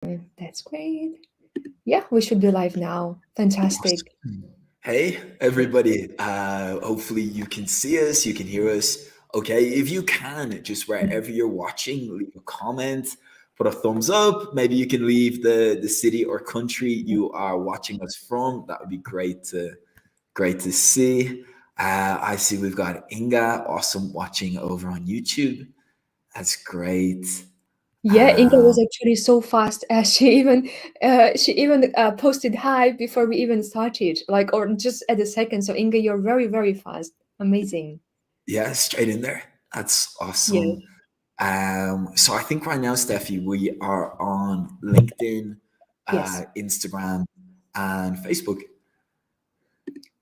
That's great. Yeah, we should be live now. Fantastic. Awesome. Hey, everybody. Hopefully, you can see us, you can hear us. Okay, if you can, just wherever you're watching, leave a comment, put a thumbs up. Maybe you can leave the city or country you are watching us from. That would be great to see. I see we've got Inga, awesome, watching over on YouTube. That's great. Yeah, Inga Um, was actually so fast as she even posted hi before we even started, like or just at a second. So Inga, you're very, very fast. Amazing. yeah, straight in there. That's Yeah. awesome. So I think right now, Steffi, we are on LinkedIn, Yes. Instagram, and Facebook.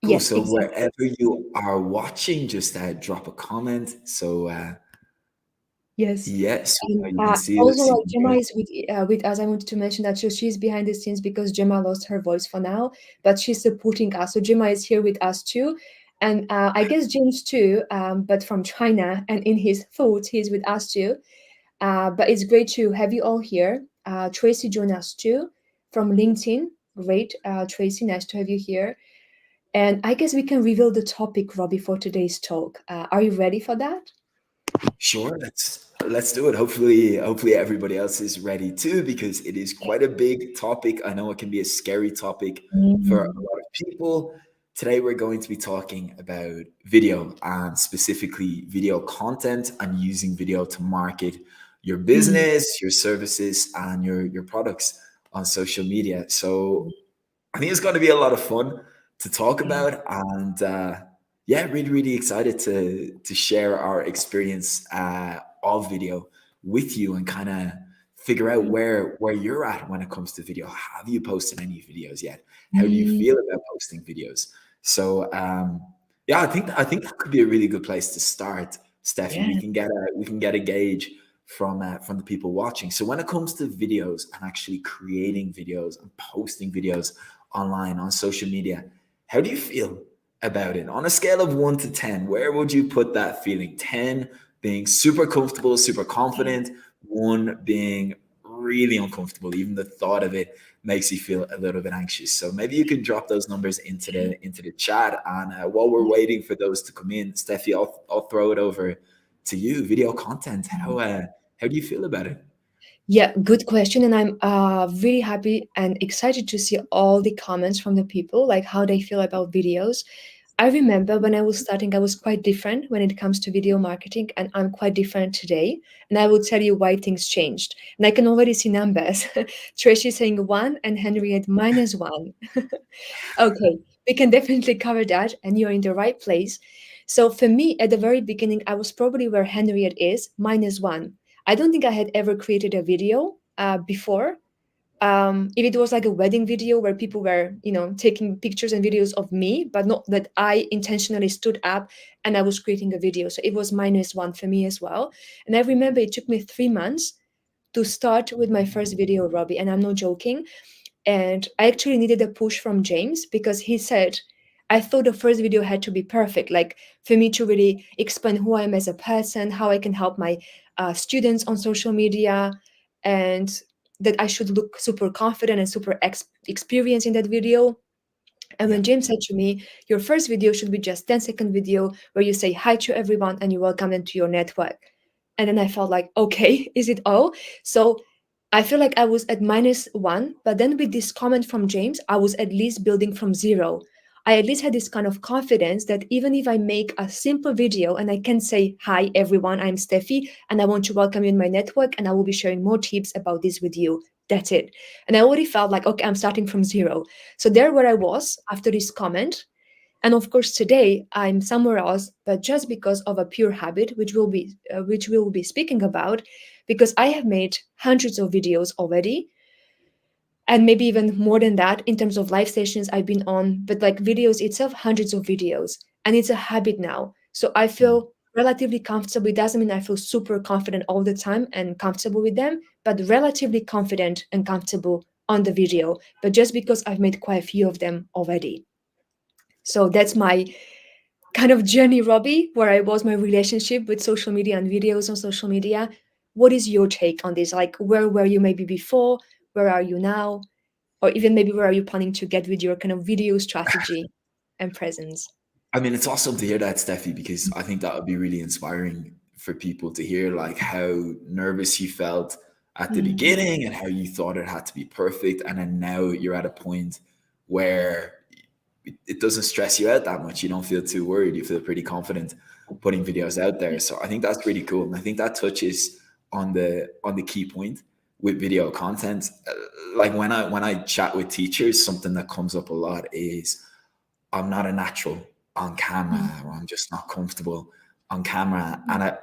Cool. Yes, So exactly. wherever you are watching, just drop a comment. So Yes. yes, And you can see also, us. You like can hear Gemma us. is with us. I wanted to mention that she's behind the scenes because Gemma lost her voice for now, but she's supporting us. So Gemma is here with us too, and I guess James too, but from China. And in his thoughts, he's with us too. But it's great to have you all here. Tracy joined us too from LinkedIn. Great, Tracy, nice to have you here. And I guess we can reveal the topic, Robbie, for today's talk. Are you ready for that? Sure, let's do it. Hopefully everybody else is ready too, because it is Yeah. quite a big topic. I know it can be a scary topic for a Mm. lot of people. Today we're going to be talking about video, and specifically video content, and using video to market your Mm. business, your services, and your products on social media. So I think it's going to be a lot of fun to talk Yeah. about, and yeah, really excited to share our experience of video with you, and kind of figure out where you're at when it comes to video. Have you posted any videos yet? How do you Mm. feel about posting videos? So yeah, I think that could be a really good place to start, Steffi. Yeah. We can get a gauge from the people watching. So when it comes to videos and actually creating videos and posting videos online on social media, how do you feel about it on a scale of 1 to 10? Where would you put that feeling? 10 being super comfortable, super confident, 1 being really uncomfortable. Even the thought of it makes you feel a little bit anxious. So maybe you can drop those numbers into the chat, and while we're waiting for those to come in, Steffi, I'll throw it over to you. Video content, how do you feel about it? Yeah, good question. And I'm really happy and excited to see all the comments from the people, like how they feel about videos. I remember when I was starting, I was quite different when it comes to video marketing, and I'm quite different today. And I will tell you why things changed. And I can already see numbers. Tracy saying 1 and Henriette -1. Okay, we can definitely cover that, and you're in the right place. So for me, at the very beginning, I was probably where Henriette is, -1. I don't think I had ever created a video before. If it was like a wedding video where people were, taking pictures and videos of me, but not that I intentionally stood up and I was creating a video. So it was -1 for me as well. And I remember it took me 3 months to start with my first video, Robbie, and I'm not joking. And I actually needed a push from James because he said, I thought the first video had to be perfect, like for me to really explain who I am as a person, how I can help my students on social media, and that I should look super confident and super experienced in that video. And Yeah. when James said to me, your first video should be just 10-second video where you say hi to everyone and you welcome them to your network. And then I felt like, okay, is it all? So I feel like I was at -1, but then with this comment from James, I was at least building from zero. I at least had this kind of confidence that even if I make a simple video and I can say, hi, everyone, I'm Steffi, and I want to welcome you in my network, and I will be sharing more tips about this with you. That's it. And I already felt like, okay, I'm starting from zero. So there where I was after this comment. And of course, today I'm somewhere else, but just because of a pure habit, which we will be speaking about, because I have made hundreds of videos already, and maybe even more than that in terms of live sessions I've been on, but like videos itself, hundreds of videos, and it's a habit now. So I Mm. feel relatively comfortable. It doesn't mean I feel super confident all the time and comfortable with them, but relatively confident and comfortable on the video. But just because I've made quite a few of them already. So that's my kind of journey, Robbie, where I was my relationship with social media and videos on social media. What is your take on this? Like, where were you maybe before? where are you now, or even maybe where are you planning to get with your kind of video strategy and presence? I mean, it's awesome to hear that, Steffi, because I think that would be really inspiring for people to hear, like how nervous you felt at the Mm, beginning and how you thought it had to be perfect. And then now you're at a point where it doesn't stress you out that much. You don't feel too worried. You feel pretty confident putting videos out there. So I think that's really cool. And I think that touches on the key point with video content. Like when I chat with teachers, something that comes up a lot is I'm not a natural on mm, camera, or I'm just not comfortable on camera. And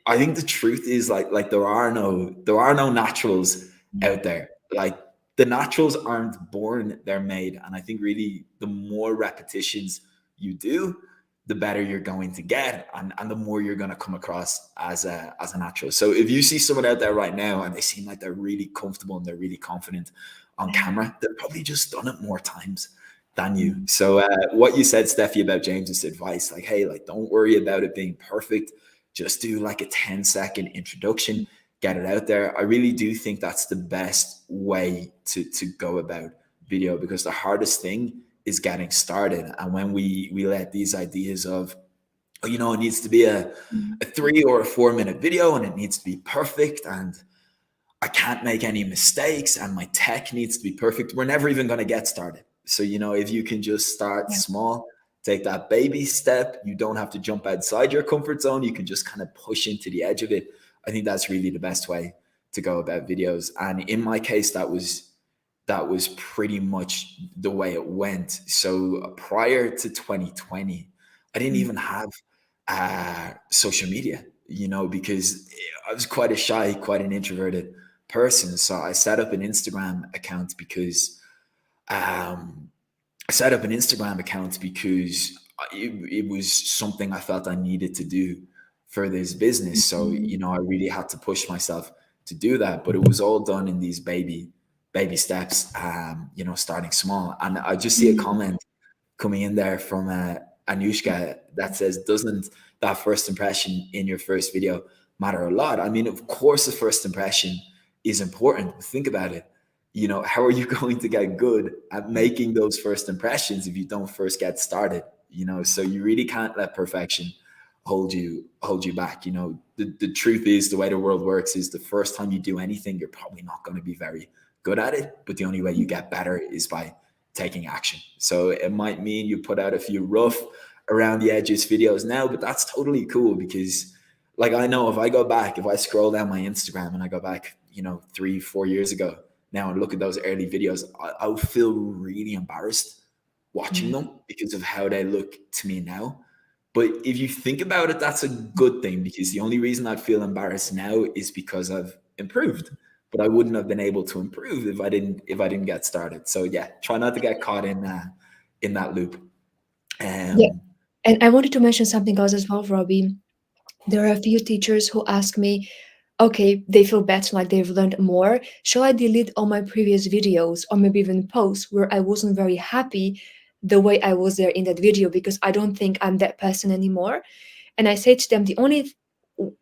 I think the truth is like there are no naturals out there. Like the naturals aren't born, they're made. And I think really the more repetitions you do, the better you're going to get, and the more you're going to come across as a natural. So if you see someone out there right now and they seem like they're really comfortable and they're really confident on camera, they've probably just done it more times than you. mm, So what you said, Steffi, about James's advice, like, hey, like don't worry about it being perfect. Just do like a 10-second introduction, get it out there. I really do think that's the best way to go about video, because the hardest thing is getting started. And when we let these ideas of, oh, you know, it needs to be mm, a 3 or 4 minute video and it needs to be perfect and I can't make any mistakes and my tech needs to be perfect, we're never even going to get started. So, you know, if you can just start yeah. small, take that baby step, you don't have to jump outside your comfort zone. You can just kind of push into the edge of it. I think that's really the best way to go about videos. And in my case, that was pretty much the way it went. So prior to 2020, I didn't Mm, even have social media, you know, because I was quite a shy, quite an introverted person. So I set up an Instagram account because um, I set up an Instagram account because it was something I felt I needed to do for this business. So, mm, you know, I really had to push myself to do that. But it was all done in these baby steps, you know, starting small. And I just see a mm, comment coming in there from Anushka that says, doesn't that first impression in your first video matter a lot? I mean, of course, the first impression is important. But think about it. You know, how are you going to get good at making those first impressions if you don't first get started? You know, so you really can't let perfection hold you back. You know, the truth is the way the world works is the first time you do anything, you're probably not going to be very good at it. But the only way you mm, get better is by taking action. So it might mean you put out a few rough around the edges videos now, but that's totally cool because like I know if I go back, if I scroll down my Instagram and I go back, you know, 3, 4 years ago now and look at those early videos, I would feel really embarrassed watching mm. them because of how they look to me now. But if you think about it, that's a good thing because the only reason I'd feel embarrassed now is because I've improved. But I wouldn't have been able to improve if I didn't get started. So yeah, try not to get caught in that loop. Yeah. Um, And I wanted to mention something else as well, Robbie. There are a few teachers who ask me, okay, they feel better, like they've learned more. Shall I delete all my previous videos or maybe even posts where I wasn't very happy the way I was there in that video because I don't think I'm that person anymore? And I say to them,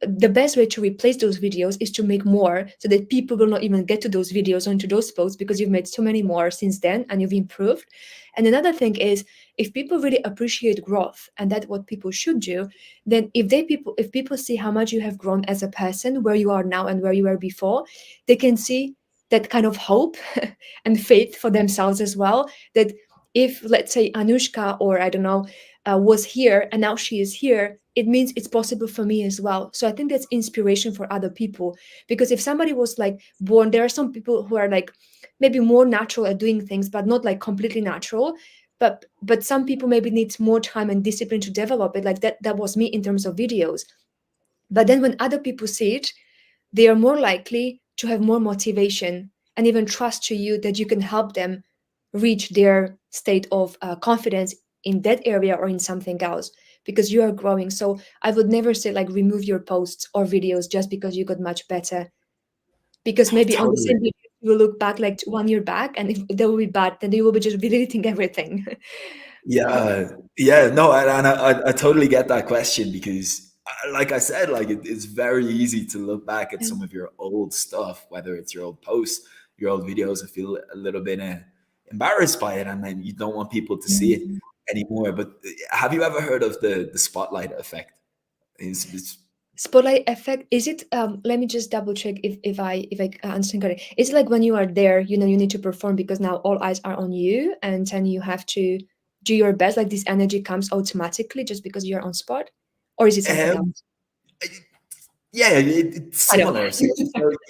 the best way to replace those videos is to make more so that people will not even get to those videos or into those posts because you've made so many more since then and you've improved. And another thing is, if people really appreciate growth, and that's what people should do, then if people see how much you have grown as a person, where you are now and where you were before, they can see that kind of hope and faith for themselves as well. That if, let's say, Anushka or I don't know, was here and now she is here, it means it's possible for me as well. So I think that's inspiration for other people. Because if somebody was like born, there are some people who are like maybe more natural at doing things, but not like completely natural. But some people maybe needs more time and discipline to develop it. Like that was me in terms of videos. But then when other people see it, they are more likely to have more motivation and even trust to you that you can help them reach their state of confidence in that area or in something else because you are growing. So I would never say like remove your posts or videos just because you got much better. Because maybe on the totally. same video you will look back like 1 year back, and if they will be bad, then you will be just deleting everything. So Yeah, yeah, no, and I totally get that question because, like I said, like it's very easy to look back at yeah. some of your old stuff, whether it's your old posts, your old videos and feel a little bit embarrassed by it, and then you don't want people to see it Mm. anymore. But have you ever heard of the spotlight effect? It's Spotlight effect, is it, let me just double check if I understand correctly. Is it like when you are there, you need to perform because now all eyes are on you, and then you have to do your best, like this energy comes automatically just because you're on spot? Or is it something um, else? yeah, it's I know. similar. So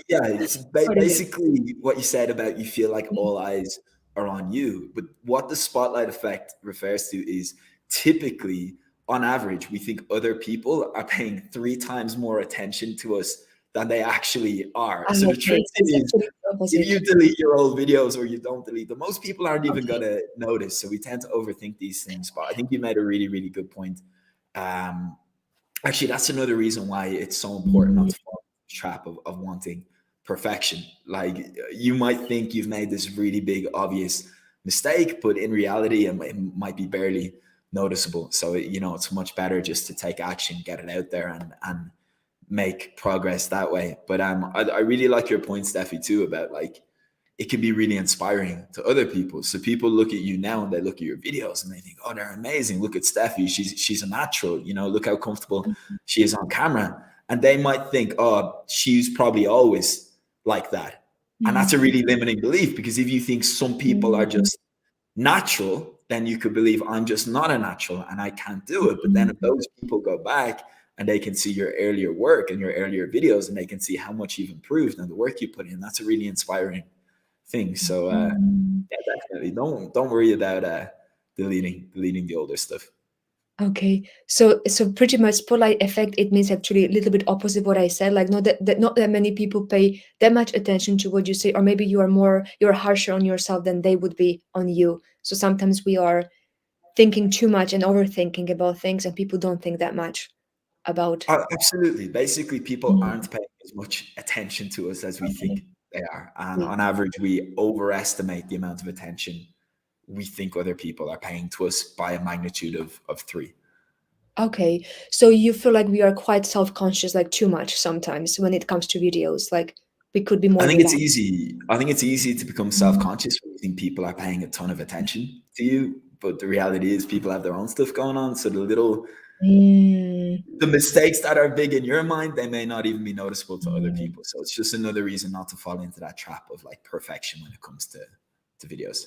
yeah, it's What is it? basically what you said about you feel like all eyes are on you. But what the spotlight effect refers to is typically, on average, we think other people are paying 3 times more attention to us than they actually are. So the truth Okay, so it's is, actually the if opposite. you delete your old videos or you don't delete them, most people aren't even Okay. gonna notice. So we tend to overthink these things. But I think you made a really, really good point. Um, Actually, that's another reason why it's so important not Mm, to fall into the trap of wanting perfection. Like, you might think you've made this really big obvious mistake, but in reality it might be barely noticeable. So it's much better just to take action, get it out there, and make progress that way. But I really like your point, Steffi, too, about like it can be really inspiring to other people. So people look at you now and they look at your videos and they think, oh, they're amazing. Look at Steffi. She's a natural, look how comfortable she is on camera. And they might think, oh, she's probably always like that. And that's a mm, really limiting belief, because if you think some people are mm, just natural, then you could believe I'm just not a natural and I can't do it. But then if mm, those people go back and they can see your earlier work and your earlier videos and they can see how much you've improved and the work you put in, that's a really inspiring thing. So mm. yeah, definitely don't worry about deleting the older stuff. Okay, so pretty much spotlight effect. It means actually a little bit opposite what I said. Like not that many people pay that much attention to what you say, or maybe you're harsher on yourself than they would be on you. So sometimes we are thinking too much and overthinking about things, and people don't think that much about. Absolutely. Basically, people Mm, aren't paying as much attention to us as we okay. think they are, and Yeah. on average, we overestimate the amount of attention we think other people are paying to us by a magnitude of three. Okay, so you feel like we are quite self-conscious, like too much sometimes when it comes to videos. Like we could be I more think it's relaxed. easy. I think it's easy to become Mm. self-conscious when you think people are paying a ton of attention to you. But the reality is people have their own stuff going on. So Mm. the mistakes that are big in your mind, they may not even be noticeable to other Mm. people. So it's just another reason not to fall into that trap of like perfection when it comes to videos.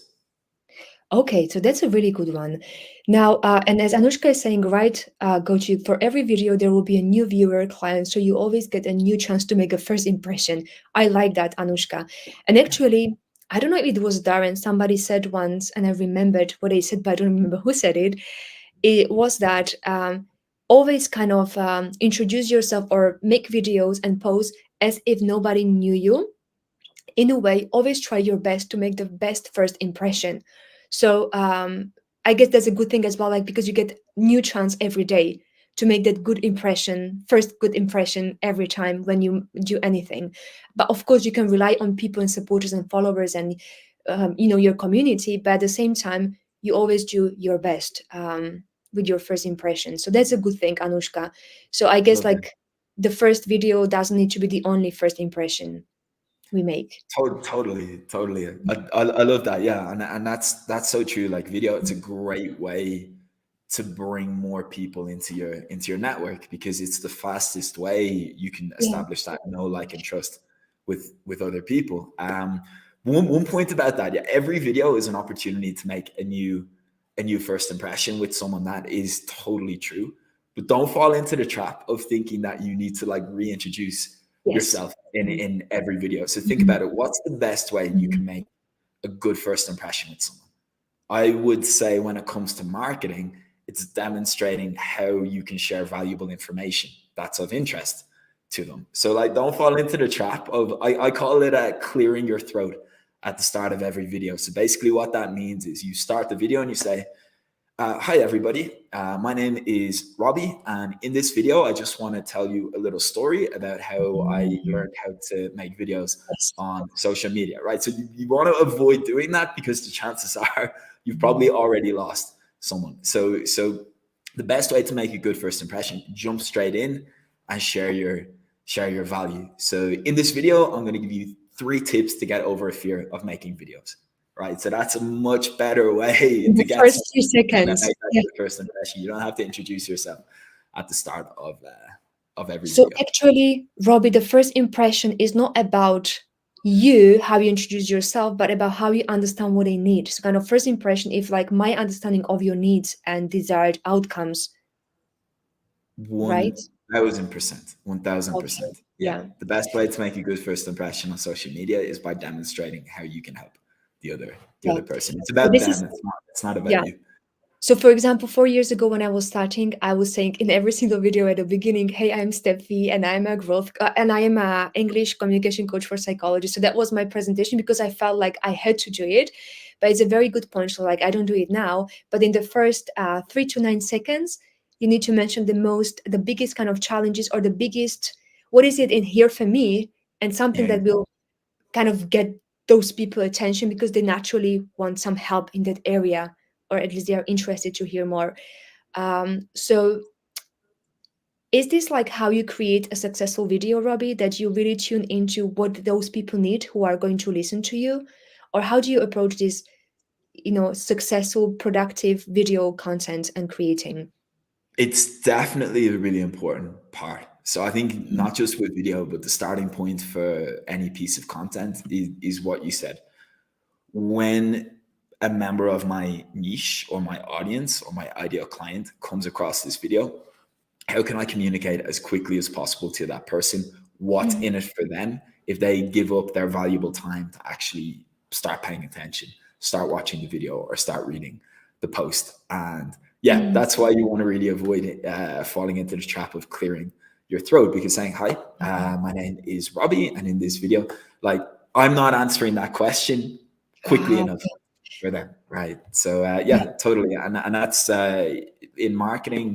Okay, so that's a really good one. Now, and as Anushka is saying, right, Gochi, for every video there will be a new viewer client, so you always get a new chance to make a first impression. I like that, Anushka. And actually, I don't know if it was Darren, somebody said once, and I remembered what they said, but I don't remember who said it. It was that always kind of introduce yourself or make videos and post as if nobody knew you. In a way, always try your best to make the best first impression. So I guess that's a good thing as well, like because you get new chance every day to make that good impression, first good impression every time when you do anything. But of course you can rely on people and supporters and followers and your community, but at the same time you always do your best with your first impression. So that's a good thing, Anushka. So I guess Love that. like the first video doesn't need to be the only first impression we make. Totally. I love that. Yeah, and that's so true. Like video, it's a great way to bring more people into your network, because it's the fastest way you can Yeah. establish that know, like, and trust with other people. One point about that, yeah, every video is an opportunity to make a new first impression with someone. That is totally true. But don't fall into the trap of thinking that you need to like reintroduce Yes. yourself in every video. So think Mhm, about it. What's the best way you mhm. can make a good first impression with someone? I would say when it comes to marketing, it's demonstrating how you can share valuable information that's of interest to them. So like don't fall into the trap of I call it clearing your throat at the start of every video. So basically what that means is you start the video and you say, hi, everybody. My name is Robbie, and in this video, I just want to tell you a little story about how I Mm, learned how to make videos yes. on social media, right? So you want to avoid doing that, because the chances are you've probably Mm, already lost someone. So the best way to make a good first impression, jump straight in and share your value. So in this video, I'm going to give you 3 tips to get over a fear of making videos, right? So that's a much better way In to the get first someone few that seconds. make that Yeah. good first impression. You don't have to introduce yourself at the start of every So video. actually, Robbie, the first impression is not about you, how you introduce yourself, but about how you understand what they need. So kind of first impression, if like my understanding of your needs and desired outcomes, right? 1000%. 1000%. Okay. Yeah. Yeah. The best way to make a good first impression on social media is by demonstrating how you can help the Yeah. other person. It's So about this them. is It's not about yeah. you. So, for example, 4 years ago when I was starting, I was saying in every single video at the beginning, "Hey, I'm Steffi, and I'm a and I am a English communication coach for psychology." So that was my presentation because I felt like I had to do it. But it's a very good point. So, like, I don't do it now, but in the first 3 to 9 seconds, you need to mention the biggest kind of challenges or the biggest, what is it in here for me, and something Yeah. that will kind of get those people attention because they naturally want some help in that area, or at least they are interested to hear more. So is this like how you create a successful video, Robbie, that you really tune into what those people need who are going to listen to you? Or how do you approach this, successful, productive video content and creating? It's definitely a really important part. So I think Mm. not just with video, but the starting point for any piece of content is what you said. When a member of my niche or my audience or my ideal client comes across this video, how can I communicate as quickly as possible to that person what's Mm. in it for them if they give up their valuable time to actually start paying attention, start watching the video, or start reading the post? And yeah, Mm. that's why you want to really avoid falling into the trap of clearing your throat, because saying, "Hi, my name is Robbie, and in this video," like, I'm not answering that question quickly Ah, enough for them, right? So yeah. yeah, totally, and that's in marketing.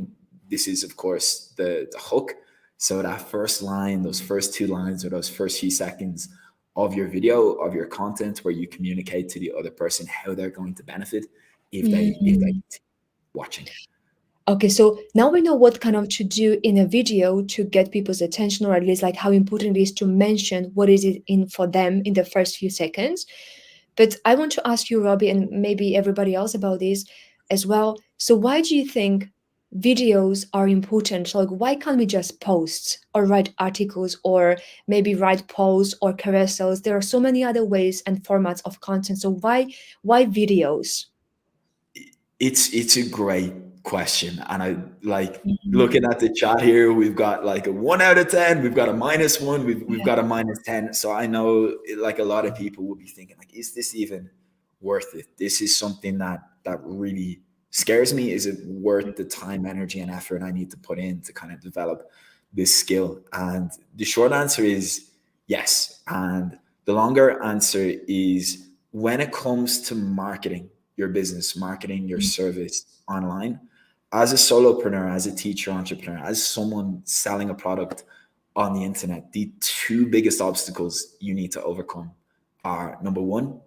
This is of course the hook. So that first line, those first 2 lines, or those first few seconds of your video, of your content, where you communicate to the other person how they're going to benefit if they Mm. continue watching. Okay, so now we know what kind of to do in a video to get people's attention, or at least like how important it is to mention what is it in for them in the first few seconds. But I want to ask you, Robbie, and maybe everybody else about this as well. So why do you think videos are important? So like, why can't we just post or write articles or maybe write posts or carousels? There are so many other ways and formats of content. So why videos? It's a great question, and I like Mhm. looking at the chat here. We've got like a 1 out of 10. We've got a -1. We've Yeah. got a -10. So I know, like, a lot of people will be thinking, like, is this even worth it? This is something that really scares me. Is it worth the time, energy, and effort I need to put in to kind of develop this skill? And the short answer is yes. And the longer answer is, when it comes to marketing your business, marketing your service online, as a solopreneur, as a teacher, entrepreneur, as someone selling a product on the internet, the 2 biggest obstacles you need to overcome are, number one,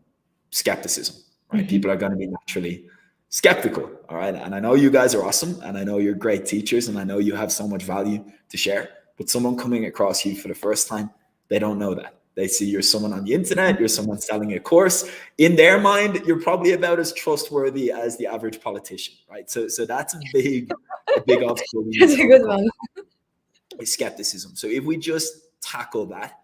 skepticism, right? Mhm. People are going to be naturally skeptical, all right? And I know you guys are awesome, and I know you're great teachers, and I know you have so much value to share, but someone coming across you for the first time, they don't know that. They see you're someone on the internet, you're someone selling a course. In their mind, you're probably about as trustworthy as the average politician, right? So that's a big obstacle we need That's to a good overcome, one. is skepticism. So if we just tackle that,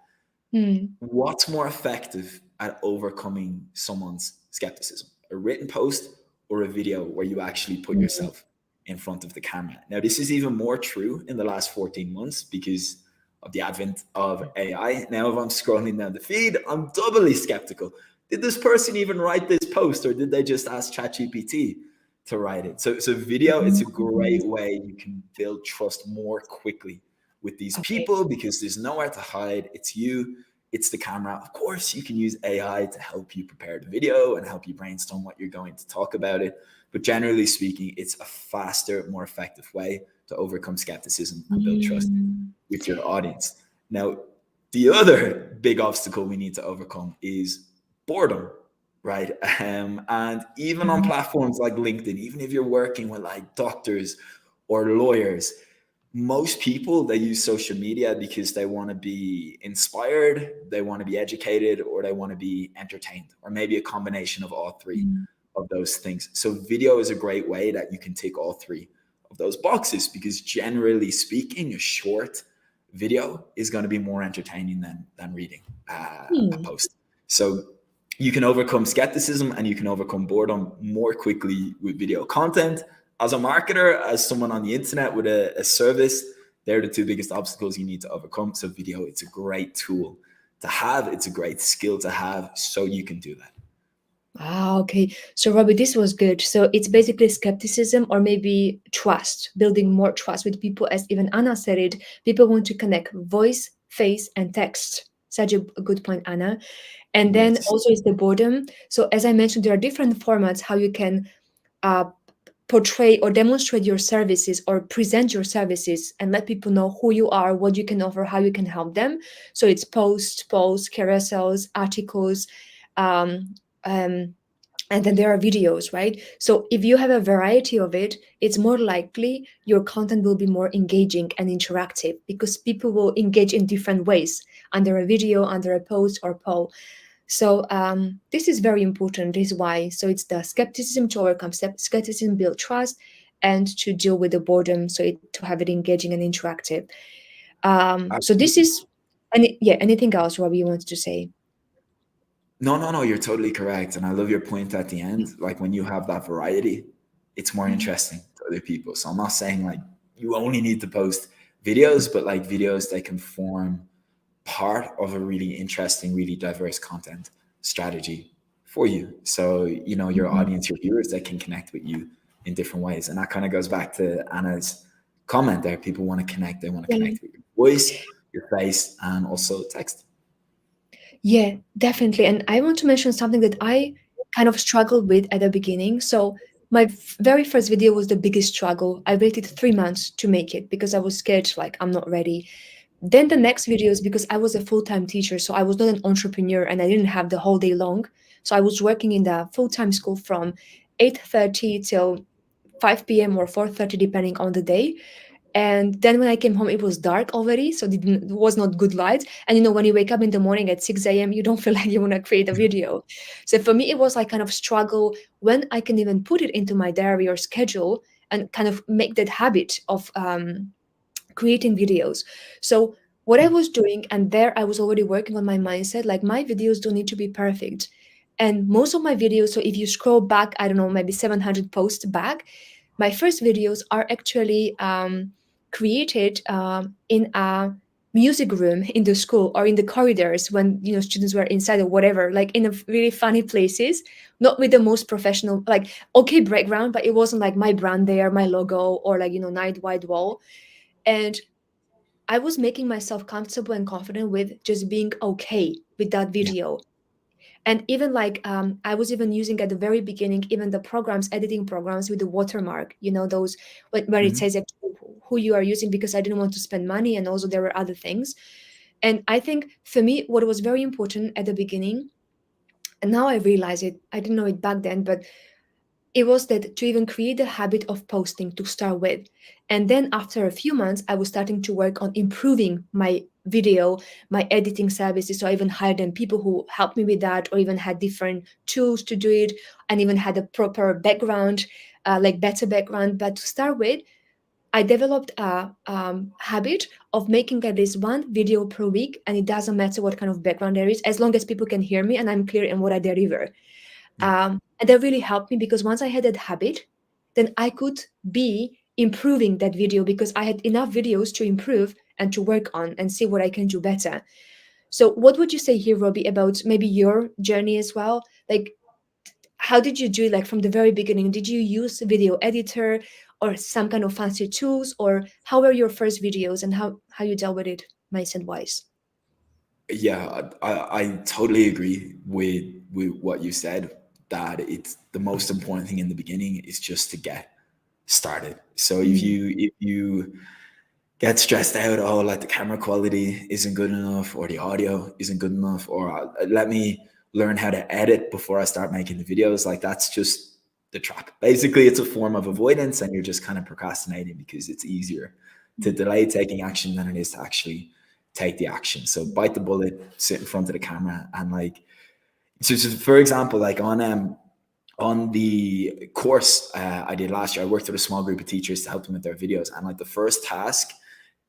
Mm. what's more effective at overcoming someone's skepticism? A written post or a video where you actually put Mm. yourself in front of the camera? Now, this is even more true in the last 14 months because of the advent of AI. Now, if I'm scrolling down the feed, I'm doubly skeptical. Did this person even write this post, or did they just ask ChatGPT to write it? So video, it's a Mm. great way you can build trust more quickly with these Okay. people, because there's nowhere to hide. It's you, it's the camera. Of course, you can use AI to help you prepare the video and help you brainstorm what you're going to talk about it. But generally speaking, it's a faster, more effective way to overcome skepticism and build trust Mm. with your audience. Now, the other big obstacle we need to overcome is boredom, right? And even on Mhm. platforms like LinkedIn, even if you're working with like doctors or lawyers, most people, they use social media because they want to be inspired, they want to be educated, or they want to be entertained, or maybe a combination of all three Mm. of those things. So video is a great way that you can tick all three of those boxes, because generally speaking, a short video is going to be more entertaining than reading a Hmm. post. So you can overcome skepticism and you can overcome boredom more quickly with video content. As a marketer, as someone on the internet with a service, they're the two biggest obstacles you need to overcome. So video, it's a great tool to have. It's a great skill to have, so you can do that. Ah, okay. So, Robbie, this was good. So, it's basically skepticism or maybe trust, building more trust with people. As even Anna said it, people want to connect voice, face, and text. Such a good point, Anna. And then Yes. also is the boredom. So, as I mentioned, there are different formats how you can uh, portray or demonstrate your services or present your services and let people know who you are, what you can offer, how you can help them. So, it's posts, carousels, articles. Um, um, and then there are videos, right? So if you have a variety of it, it's more likely your content will be more engaging and interactive because people will engage in different ways under a video, under a post or poll. So this is very important. This is why. So it's the skepticism to overcome skepticism, build trust, and to deal with the boredom. So to have it engaging and interactive. So this Absolutely. is, yeah. Anything else, Robbie, you wanted to say? No, no, no, you're totally correct. And I love your point at the end. Like when you have that variety, it's more Mhm. interesting to other people. So I'm not saying like you only need to post videos, but like videos that can form part of a really interesting, really diverse content strategy for you. So, you know, your Mhm. audience, your viewers, they can connect with you in different ways. And that kind of goes back to Anna's comment there. People want to connect, they want to Yeah. connect with your voice, your face, and also text. Yeah, definitely. And I want to mention something that I kind of struggled with at the beginning. So, my very first video was the biggest struggle. I waited 3 months to make it because I was scared, like, I'm not ready. Then the next videos, because I was a full-time teacher, so I was not an entrepreneur and I didn't have the whole day long. So I was working in the full-time school from 8:30 till 5 p.m. or 4:30, depending on the day. And then when I came home, it was dark already, so it was not good light. And when you wake up in the morning at 6 a.m., you don't feel like you want to create a video. So for me, it was like kind of struggle when I can even put it into my diary or schedule and kind of make that habit of creating videos. So what I was doing, and there I was already working on my mindset, like my videos don't need to be perfect. And most of my videos, so if you scroll back, I don't know, maybe 700 posts back, my first videos are actually created in a music room in the school or in the corridors when students were inside or whatever, like in a really funny places, not with the most professional, like okay background, but it wasn't like my brand there, my logo, or like night wide wall. And I was making myself comfortable and confident with just being okay with that Yeah. video. And even like I was even using at the very beginning, even the programs, editing programs with the watermark, those where it Mhm. says actually who you are using, because I didn't want to spend money. And also there were other things. And I think for me, what was very important at the beginning, and now I realize it, I didn't know it back then, but it was that to even create the habit of posting to start with. And then after a few months, I was starting to work on improving my video, my editing services. So I even hired them people who helped me with that, or even had different tools to do it, and even had a proper background, like better background. But to start with, I developed a habit of making at least one video per week, and it doesn't matter what kind of background there is, as long as people can hear me and I'm clear in what I deliver. Yeah. And that really helped me because once I had that habit, then I could be improving that video because I had enough videos to improve and to work on and see what I can do better. So, what would you say here, Robbie, about maybe your journey as well? Like, how did you do it? Like from the very beginning, did you use a video editor or some kind of fancy tools, or how were your first videos and how you dealt with it, mindset wise? Yeah, I totally agree with what you said, that it's the most important thing in the beginning is just to get started. So Mm, if you get stressed out, oh, like the camera quality isn't good enough, or the audio isn't good enough, or let me learn how to edit before I start making the videos, like that's just the trap. Basically, it's a form of avoidance, and you're just kind of procrastinating because it's easier to delay taking action than it is to actually take the action. So bite the bullet, sit in front of the camera, and like, so for example, like on the course I did last year, I worked with a small group of teachers to help them with their videos, and like the first task,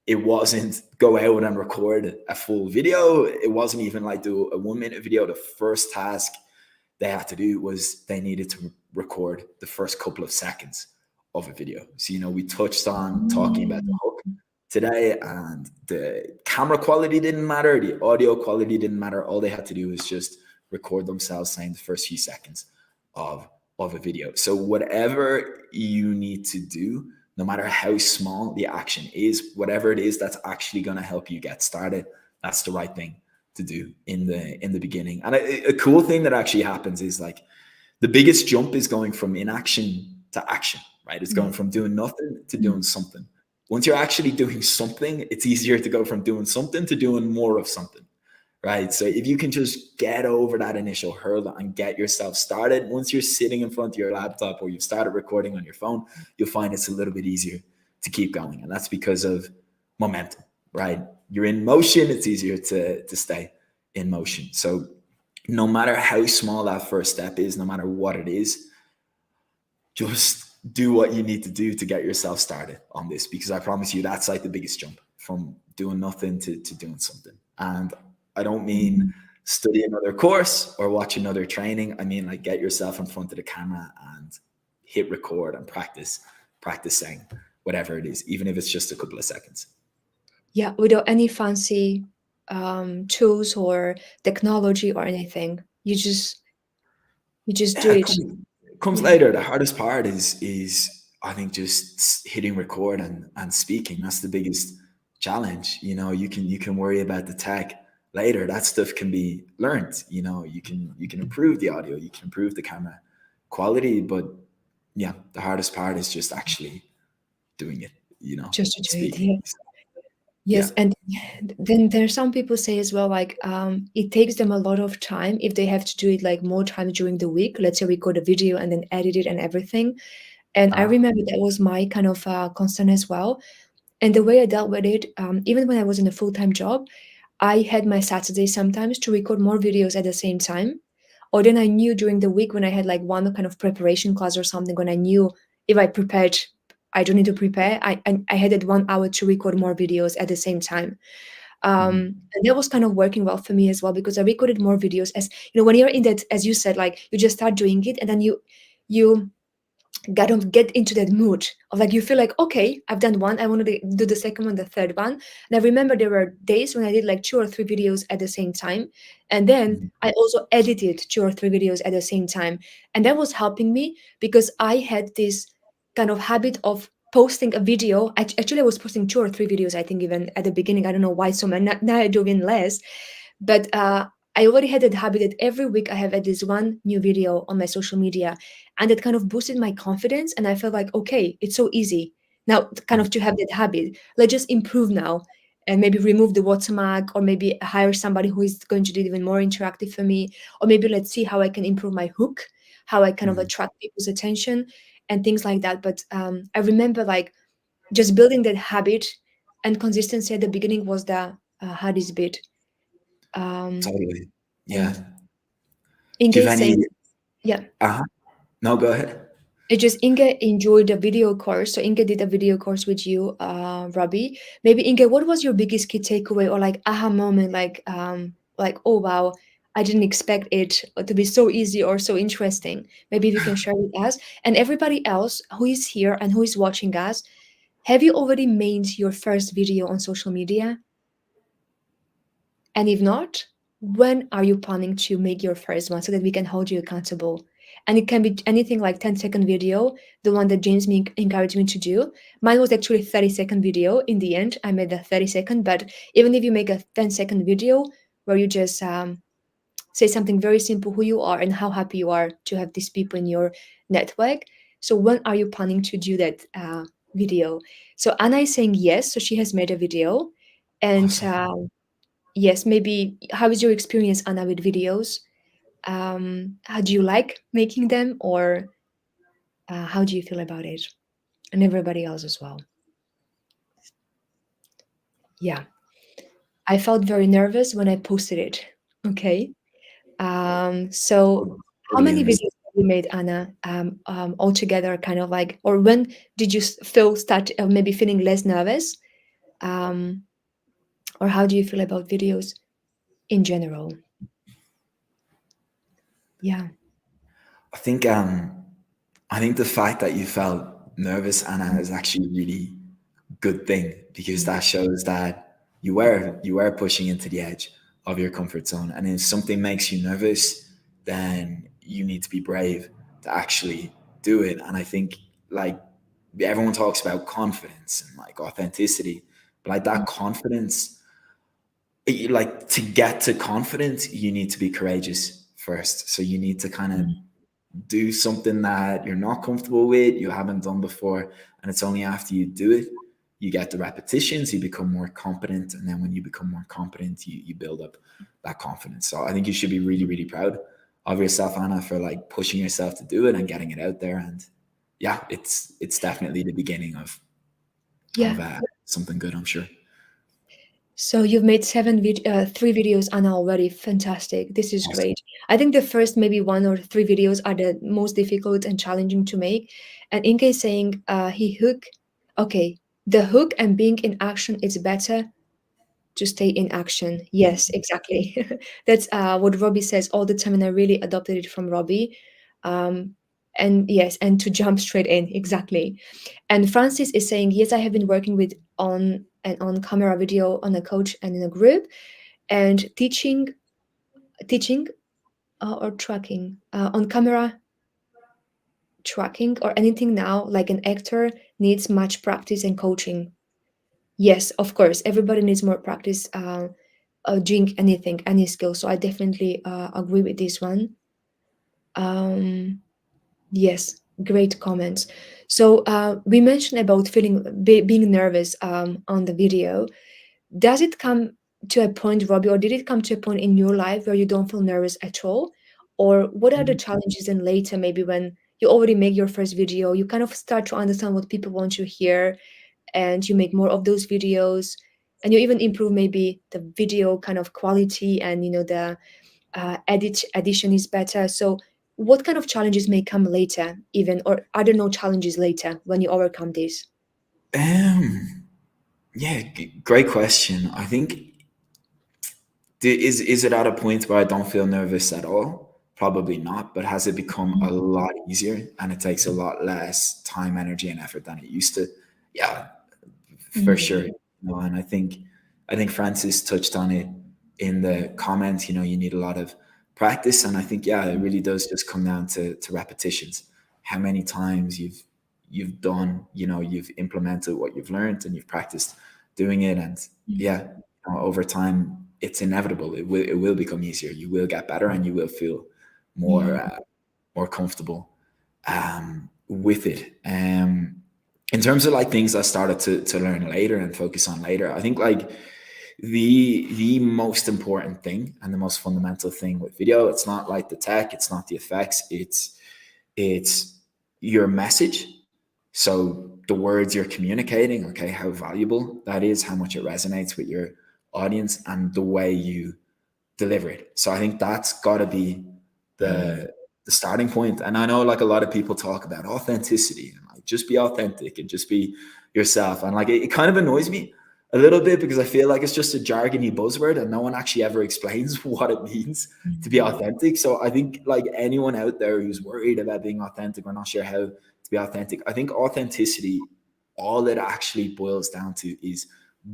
it wasn't go out and record a full video. It wasn't even like do a 1 minute video. The first task they had to do was they needed to record the first couple of seconds of a video. So, we touched on talking about the Mm. hook today, and the camera quality didn't matter, the audio quality didn't matter. All they had to do was just record themselves saying the first few seconds of a video. So whatever you need to do, no matter how small the action is, whatever it is that's actually going to help you get started, that's the right thing to do in the beginning. And a cool thing that actually happens is like the biggest jump is going from inaction to action, right? It's going from doing nothing to doing something. Once you're actually doing something, it's easier to go from doing something to doing more of something, right? So if you can just get over that initial hurdle and get yourself started, once you're sitting in front of your laptop or you've started recording on your phone, you'll find it's a little bit easier to keep going. And that's because of momentum, right? You're in motion, it's easier to stay in motion. So no matter how small that first step is, no matter what it is, just do what you need to do to get yourself started on this, because I promise you that's like the biggest jump from doing nothing to doing something. And I don't mean study another course or watch another training. I mean like get yourself in front of the camera and hit record and practice saying whatever it is, even if it's just a couple of seconds. Yeah, without any fancy tools or technology or anything. You just do Yeah, it. it comes Yeah, later. The hardest part is I think just hitting record and speaking. That's the biggest challenge. You can worry about the tech later. That stuff can be learned. You can improve the audio, you can improve the camera quality, but yeah, the hardest part is just actually doing it, just to do it. speaking. Yeah. Yeah. Yes, and then there's some people say as well, like it takes them a lot of time if they have to do it like more times during the week. Let's say record a video and then edit it and everything. And I Uh, remember that was my kind of concern as well. And the way I dealt with it, even when I was in a full-time job, I had my Saturday sometimes to record more videos at the same time. Or then I knew during the week when I had like one kind of preparation class or something, when I knew if I prepared, I don't need to prepare. I had that 1 hour to record more videos at the same time. mhm. And that was kind of working well for me as well because I recorded more videos. As when you're in that, as you said, like you just start doing it and then you gotta get into that mood of like you feel like okay, I've done one, I want to do the second one, the third one. And I remember there were days when I did like 2 or 3 videos at the same time, and then Mhm. I also edited 2 or 3 videos at the same time, and that was helping me because I had this kind of habit of posting a video. Actually, I was posting 2 or 3 videos, I think, even at the beginning. I don't know why so many. Now I do even less, but I already had that habit that every week I have at least one new video on my social media, and it kind of boosted my confidence. And I felt like, okay, it's so easy now, kind of to have that habit. Let's just improve now, and maybe remove the watermark, or maybe hire somebody who is going to do it even more interactive for me, or maybe let's see how I can improve my hook, how I kind of Mhm. attract people's attention, and things like that. But I remember like just building that habit and consistency at the beginning was the hardest bit. Um, Totally. Yeah. and Inge Do you is have saying, any? yeah, No, go ahead. it just Inge enjoyed the video course. So Inge did a video course with you, Robbie. Maybe Inge, what was your biggest key takeaway or like aha moment? Like oh wow, I didn't expect it to be so easy or so interesting. Maybe if you can share with us and everybody else who is here and who is watching us. Have you already made your first video on social media? And if not, when are you planning to make your first one so that we can hold you accountable? And it can be anything like 10-second video, the one that James encouraged me to do. Mine was actually 30-second video. In the end, I made a 30-second, but even if you make a 10-second video where you just say something very simple, who you are and how happy you are to have these people in your network. So when are you planning to do that video? So Anna is saying yes, so she has made a video. And Awesome. yes, maybe how is your experience, Anna, with videos? How do you like making them, or how do you feel about it? And everybody else as well. Yeah, I felt very nervous when I posted it. Okay. So how Totally many videos understand. have you made, Anna, altogether, kind of like, or when did you feel start maybe feeling less nervous? Um, or how do you feel about videos in general? Yeah. I think I think the fact that you felt nervous, Anna, is actually a really good thing because that shows that you were pushing into the edge of your comfort zone. And if something makes you nervous, then you need to be brave to actually do it. And I think like everyone talks about confidence and like authenticity, but like that confidence, like to get to confidence, you need to be courageous first. So you need to kind of Mm. do something that you're not comfortable with, you haven't done before, and it's only after you do it, you get the repetitions, you become more competent, and then when you become more competent, you build up that confidence. So I think you should be really, really proud of yourself, Anna, for like pushing yourself to do it and getting it out there. And yeah, it's definitely the beginning Yeah. of something good, I'm sure. So you've made three videos, Anna, already. Fantastic. This is Awesome. great. I think the first maybe one or three videos are the most difficult and challenging to make. And Inge is saying he hook. Okay, the hook and being in action is better to stay in action. Yes, exactly. That's what Robbie says all the time, and I really adopted it from Robbie. Um, and yes, and to jump straight in, exactly. And Francis is saying, yes, I have been working with on camera video on a coach and in a group, and teaching or tracking on camera tracking or anything now. Like an actor needs much practice and coaching. Yes, of course, everybody needs more practice. Doing anything, any skill. So I definitely agree with this one. Um, yes, great comments. So we mentioned about being nervous on the video. Does it come to a point, Robbie, or did it come to a point in your life where you don't feel nervous at all? Or what are the challenges and later, maybe when you already make your first video, you kind of start to understand what people want to hear and you make more of those videos and you even improve maybe the video kind of quality and the edition is better. So what kind of challenges may come later even, or are there no challenges later when you overcome this? um yeah, great question. I think is it at a point where I don't feel nervous at all? Probably not, but has it become a lot easier and it takes a lot less time, energy, and effort than it used to? Yeah, for Mm, sure. And I think Francis touched on it in the comments. You need a lot of practice, and I think yeah, it really does just come down to repetitions. How many times you've done, you've implemented what you've learned, and you've practiced doing it, and yeah, over time, it's inevitable. It will become easier. You will get better, and you will feel more mm, more comfortable with it. In terms of like things I started to learn later and focus on later, I think like the most important thing and the most fundamental thing with video, it's not like the tech, it's not the effects, it's your message. So the words you're communicating, okay, how valuable that is, how much it resonates with your audience, and the way you deliver it. So I think that's got to be mm, the starting point. And I know like a lot of people talk about authenticity and like just be authentic and just be yourself. And like it kind of annoys me a little bit because I feel like it's just a jargony buzzword and no one actually ever explains what it means to be mm, authentic. So I think like anyone out there who's worried about being authentic or not sure how to be authentic, I think authenticity, all it actually boils down to is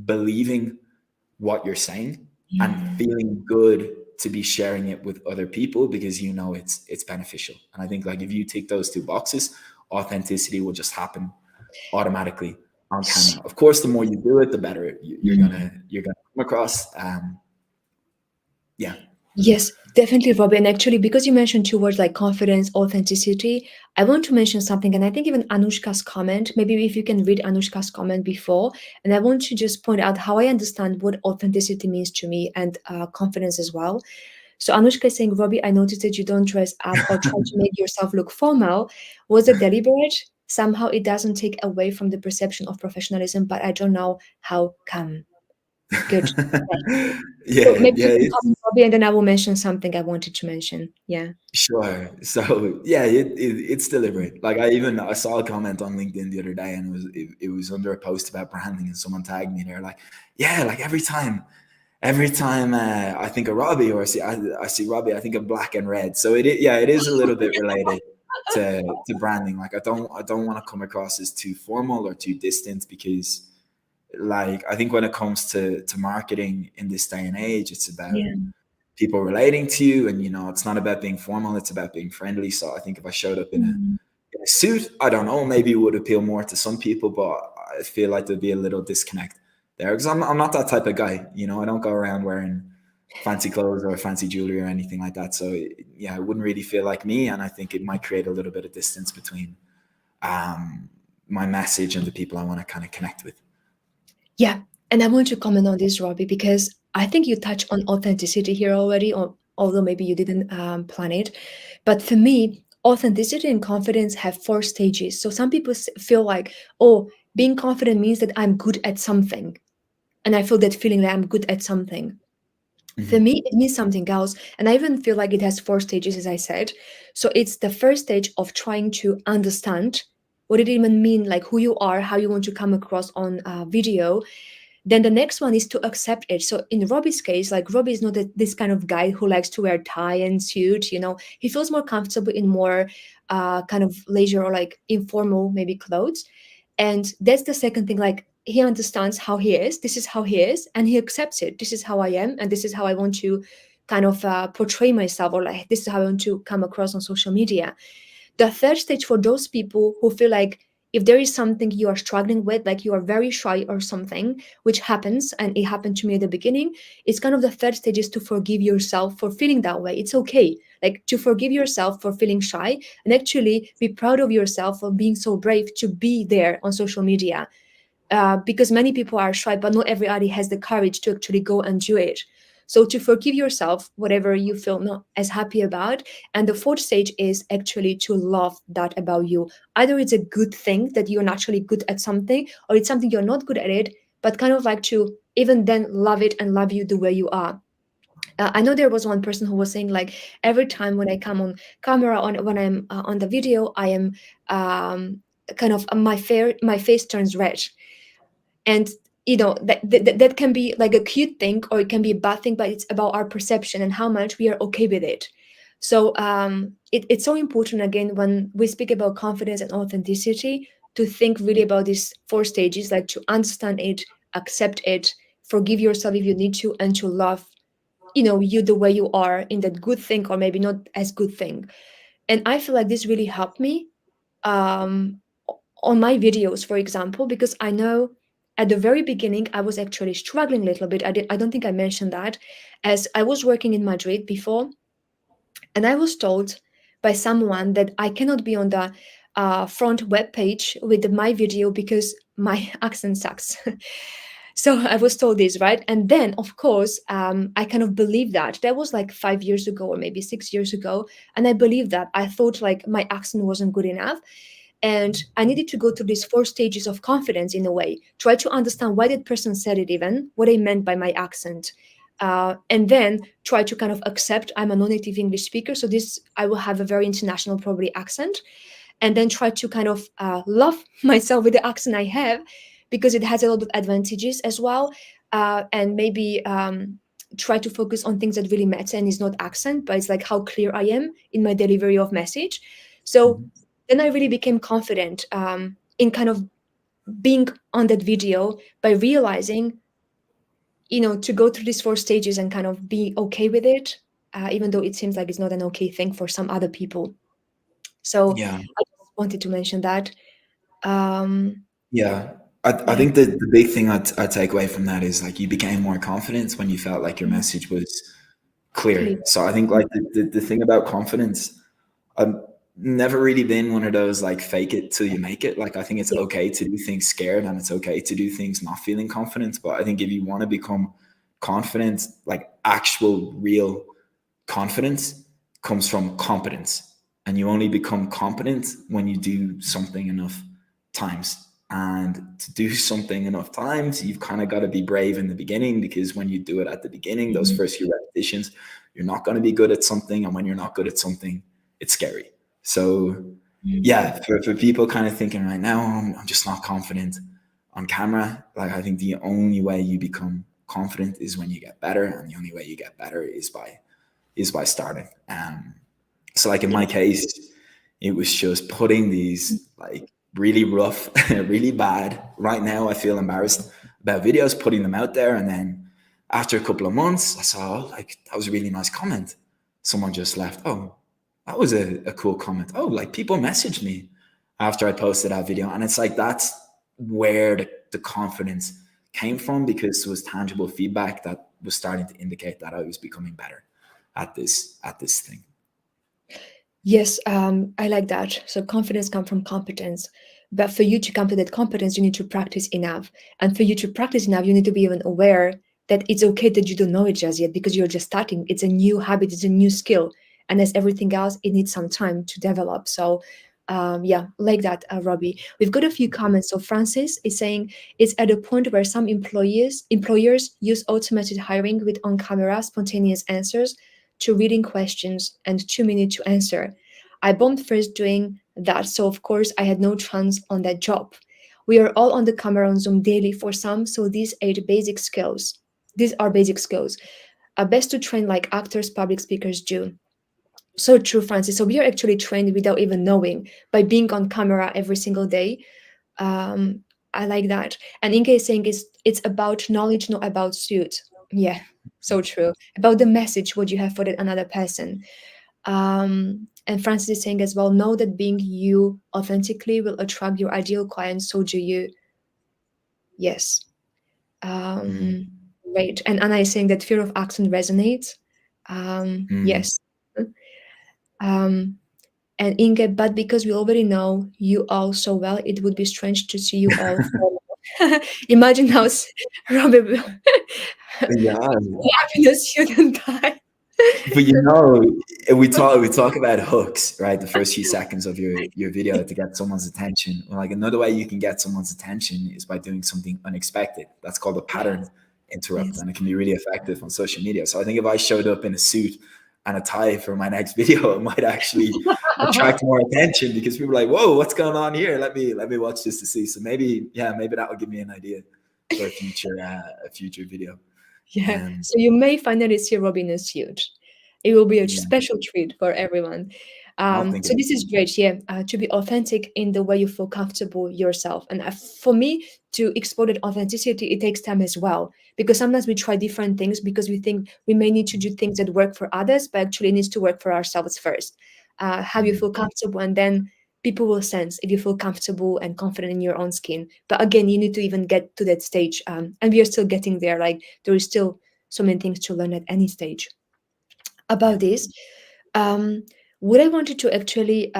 believing what you're saying and mm. feeling good to be sharing it with other people because it's beneficial. And I think like if you tick those two boxes, authenticity will just happen automatically on S- camera. Of course, the more you do it, the better you're mm. gonna you're gonna come across. Yeah. Yes, definitely, Robin. And actually, because you mentioned two words like confidence, authenticity, I want to mention something. And I think even Anushka's comment, maybe if you can read Anushka's comment before, and I want to just point out how I understand what authenticity means to me and confidence as well. So Anushka is saying, Robbie, I noticed that you don't dress up or try to make yourself look formal. Was it deliberate? Somehow it doesn't take away from the perception of professionalism, but I don't know how come. Good. Okay. So Yeah, maybe yeah, you can it's comment, Robbie, and then I will mention something I wanted to mention. Yeah. sure. So yeah, it's deliberate. Like I saw a comment on LinkedIn the other day, and it was under a post about branding, and someone tagged me. They're like, yeah, like every time I think of Robbie, or I see Robbie, I think of black and red. So yeah, it is a little bit related to branding. Like I don't want to come across as too formal or too distant, because like I think when it comes to marketing in this day and age, it's about Yeah. people relating to you, and it's not about being formal, it's about being friendly. So I think if I showed up Mm. in a suit, I don't know, maybe it would appeal more to some people, but I feel like there'd be a little disconnect there, because I'm not that type of guy. I don't go around wearing fancy clothes or fancy jewelry or anything like that. So yeah, it wouldn't really feel like me, and I think it might create a little bit of distance between um, my message and the people I want to kind of connect with. Yeah, and I want to comment on this, Robbie, because I think you touched on authenticity here already, or although maybe you didn't plan it. But for me, authenticity and confidence have four stages. So some people feel like, oh, being confident means that I'm good at something, and I feel that feeling that I'm good at something. For Mhm. me, it means something else, and I even feel like it has four stages, as I said. So it's the first stage of trying to understand what it even mean, like who you are, how you want to come across on video. Then the next one is to accept it. So in Robbie's case, like Robbie is not this kind of guy who likes to wear tie and suit. He feels more comfortable in more kind of leisure or like informal maybe clothes. And that's the second thing. Like he understands how he is. This is how he is, and he accepts it. This is how I am, and this is how I want to kind of portray myself, or like this is how I want to come across on social media. The third stage for those people who feel like if there is something you are struggling with, like you are very shy or something, which happens, and it happened to me at the beginning, it's kind of the third stage is to forgive yourself for feeling that way. It's okay. Like to forgive yourself for feeling shy and actually be proud of yourself for being so brave to be there on social media, because many people are shy, but not everybody has the courage to actually go and do it. So to forgive yourself, whatever you feel not as happy about. And the fourth stage is actually to love that about you. Either it's a good thing that you're naturally good at something, or it's something you're not good at it, but kind of like to even then love it and love you the way you are. I know there was one person who was saying like every time when I come on camera on when I'm on the video, I am kind of my face turns red. And that can be like a cute thing or it can be a bad thing, but it's about our perception and how much we are okay with it. So it's so important again when we speak about confidence and authenticity to think really about these four stages, like to understand it, accept it, forgive yourself if you need to, and to love you the way you are in that good thing or maybe not as good thing. And I feel like this really helped me um, on my videos, for example, because I know at the very beginning I was actually struggling a little bit. I don't think I mentioned that, as I was working in Madrid before, and I was told by someone that I cannot be on the front web page with my video because my accent sucks. So I was told this, right? And then, of course, I kind of believed that. That was like 5 years ago or maybe 6 years ago. And I believed that. I thought like my accent wasn't good enough. And I needed to go through these four stages of confidence in a way, try to understand why that person said it, even what they meant by my accent. And then try to kind of accept I'm a non-native English speaker. So this, I will have a very international probably accent, and then try to kind of love myself with the accent I have, because it has a lot of advantages as well. And maybe try to focus on things that really matter and is not accent, but it's like how clear I am in my delivery of message. So Mhm. then I really became confident in kind of being on that video by realizing, to go through these four stages and kind of be okay with it, even though it seems like it's not an okay thing for some other people. So Yeah. I just wanted to mention that. Um, Yeah. I yeah, think the big thing I take away from that is like you became more confident when you felt like your mm, message was clear. clear. So I think Mm, like the thing about confidence, I've never really been one of those like fake it till you make it. Like I think it's yeah, okay to do things scared, and it's okay to do things not feeling confident. But I think if you want to become confident, like actual real confidence comes from competence. And you only become competent when you do something enough times. And to do something enough times, you've kind of got to be brave in the beginning, because when you do it at the beginning, those Mhm. first few repetitions, you're not going to be good at something. And when you're not good at something, it's scary. So, Mhm. yeah, for people kind of thinking right now, I'm just not confident on camera. Like, I think the only way you become confident is when you get better. And the only way you get better is by starting. So like in Yeah. my case, it was just putting these like really rough, really bad. Right now, I feel embarrassed about videos, putting them out there, and then after a couple of months, I saw, oh, like, that was a really nice comment. Someone just left. Oh, that was a cool comment. Oh, like, people messaged me after I posted that video, and it's like that's where the confidence came from, because there was tangible feedback that was starting to indicate that I was becoming better at this thing. Yes, I like that. So confidence comes from competence. But for you to come to that competence, you need to practice enough. And for you to practice enough, you need to be even aware that it's okay that you don't know it just yet because you're just starting. It's a new habit, it's a new skill. And as everything else, it needs some time to develop. So, yeah, like that, Robbie. We've got a few comments. So Francis is saying it's at a point where some employers use automated hiring with on-camera spontaneous answers to reading questions and 2 minutes to answer. I bombed first doing that, so of course I had no chance on that job. We are all on the camera on Zoom daily for some, so these are basic skills. These are basic skills. Best to train like actors, public speakers do. So true, Francis. So we are actually trained without even knowing by being on camera every single day. Um, I like that. And Inge is saying it's about knowledge, not about suit. Yeah, so true. About the message, what you have for that another person. And Francis is saying as well, know that being you authentically will attract your ideal clients. So do you. Yes. Mm, Um, great. And Anna is saying that fear of accent resonates. mm. Yes. Um, and Inge, but because we already know you all so well, it would be strange to see you all formal. Imagine how Robbie will Yeah, happiness you can die. but we talk about hooks, right? The first few seconds of your video to get someone's attention. Well, like, another way you can get someone's attention is by doing something unexpected. That's called a pattern Yes, interrupt, yes. and it can be really effective on social media. So I think if I showed up in a suit and a tie for my next video, it might actually attract more attention, because people are like, "Whoa, what's going on here? Let me watch this to see." So maybe, yeah, maybe that will give me an idea for a future video. Yeah, Um, so you may finally see Robin in a suit. It will be a yeah, special treat for everyone. I'll think So about this is great, yeah, to be authentic in the way you feel comfortable yourself. And for me, to explore that authenticity, it takes time as well. Because sometimes we try different things because we think we may need to do things that work for others, but actually it needs to work for ourselves first. How you it. feel comfortable, and then people will sense if you feel comfortable and confident in your own skin. But again, you need to even get to that stage. And we are still getting there. Like there is still so many things to learn at any stage Yeah. about this. Um, what I wanted to actually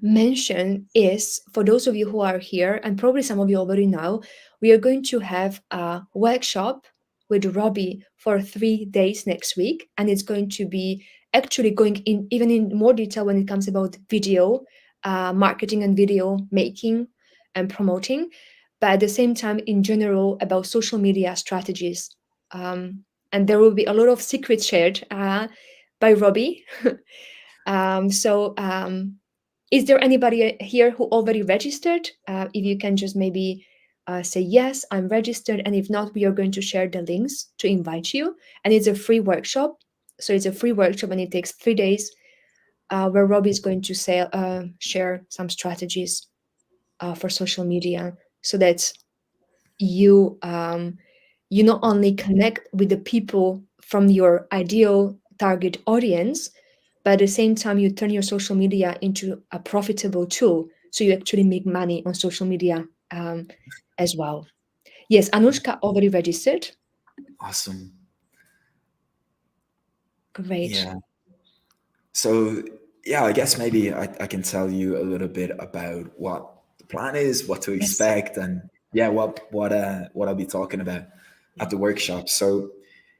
mention is for those of you who are here, and probably some of you already know, we are going to have a workshop with Robbie for 3 days next week, and it's going to be actually going in even in more detail when it comes about video marketing and video making and promoting, but at the same time, in general, about social media strategies. Um, and there will be a lot of secrets shared by Robbie. So, is there anybody here who already registered? If you can just maybe say, yes, I'm registered. And if not, we are going to share the links to invite you. And it's a free workshop. So it's a free workshop and it takes 3 days where Robbie is going to share some strategies for social media so that you not only connect with the people from your ideal target audience, but at the same time you turn your social media into a profitable tool so you actually make money on social media as well. Yes, Anushka already registered. Awesome. Great. Yeah. So, yeah, I guess maybe I can tell you a little bit about what the plan is, what to Yes. expect, and yeah, what I'll be talking about at Yeah. the workshop. So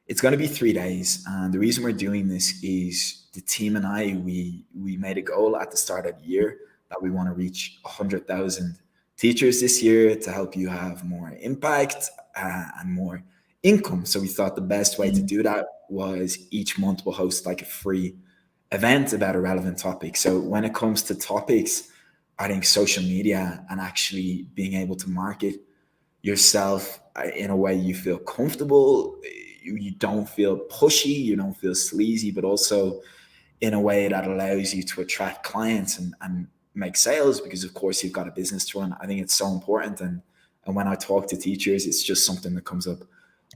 it's going to be 3 days, and the reason we're doing this is the team and I we made a goal at the start of the year that we want to reach 100,000 teachers this year to help you have more impact and more income. So we thought the best way to do that was each month we'll host like a free event about a relevant topic. So when it comes to topics, I think social media and actually being able to market yourself in a way you feel comfortable, you don't feel pushy, you don't feel sleazy, but also in a way that allows you to attract clients and make sales, because of course you've got a business to run. I think it's so important. And when I talk to teachers, it's just something that comes up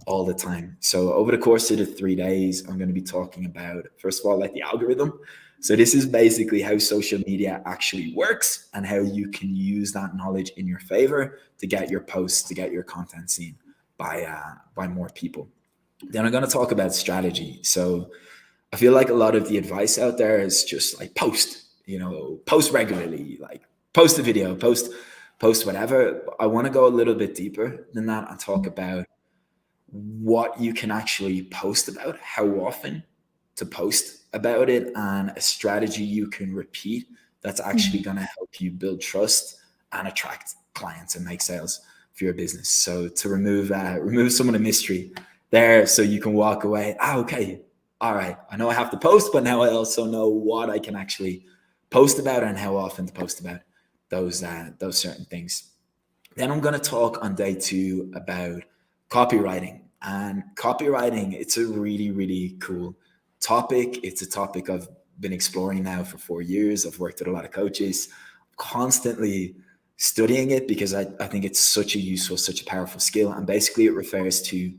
all the time. So over the course of the 3 days, I'm going to be talking about, first of all, like the algorithm. So this is basically how social media actually works and how you can use that knowledge in your favor to get your posts, to get your content seen by more people. Then I'm going to talk about strategy. So I feel like a lot of the advice out there is just like post, post regularly, like post a video, post whatever. I want to go a little bit deeper than that and talk about what you can actually post about, how often to post about it, and a strategy you can repeat that's actually going to help you build trust and attract clients and make sales for your business. So to remove some of the mystery there, so you can walk away. Okay, all right, I know I have to post, but now I also know what I can actually post about and how often to post about those certain things. Then I'm going to talk on day 2 about copywriting. And copywriting, it's a really, really cool topic. It's a topic I've been exploring now for 4 years. I've worked with a lot of coaches, constantly studying it because I think it's such a useful, such a powerful skill. And basically, it refers to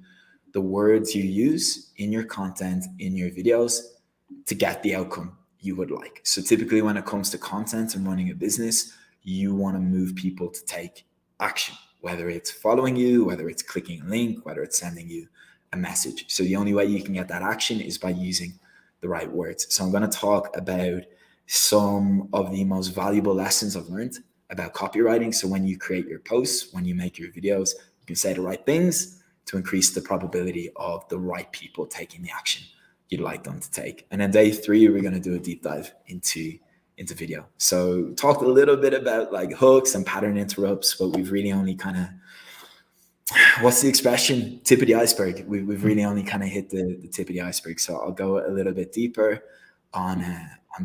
the words you use in your content, in your videos, to get the outcome you would like. So typically, when it comes to content and running a business, you want to move people to take action, whether it's following you, whether it's clicking a link, whether it's sending you a message. So the only way you can get that action is by using the right words. So I'm going to talk about some of the most valuable lessons I've learned about copywriting. So when you create your posts, when you make your videos, you can say the right things to increase the probability of the right people taking the action you'd like them to take. And then day 3, we're going to do a deep dive into video. So talked a little bit about like hooks and pattern interrupts, but we've really only kind of, what's the expression? Tip of the iceberg. We've really only kind of hit the tip of the iceberg. So I'll go a little bit deeper on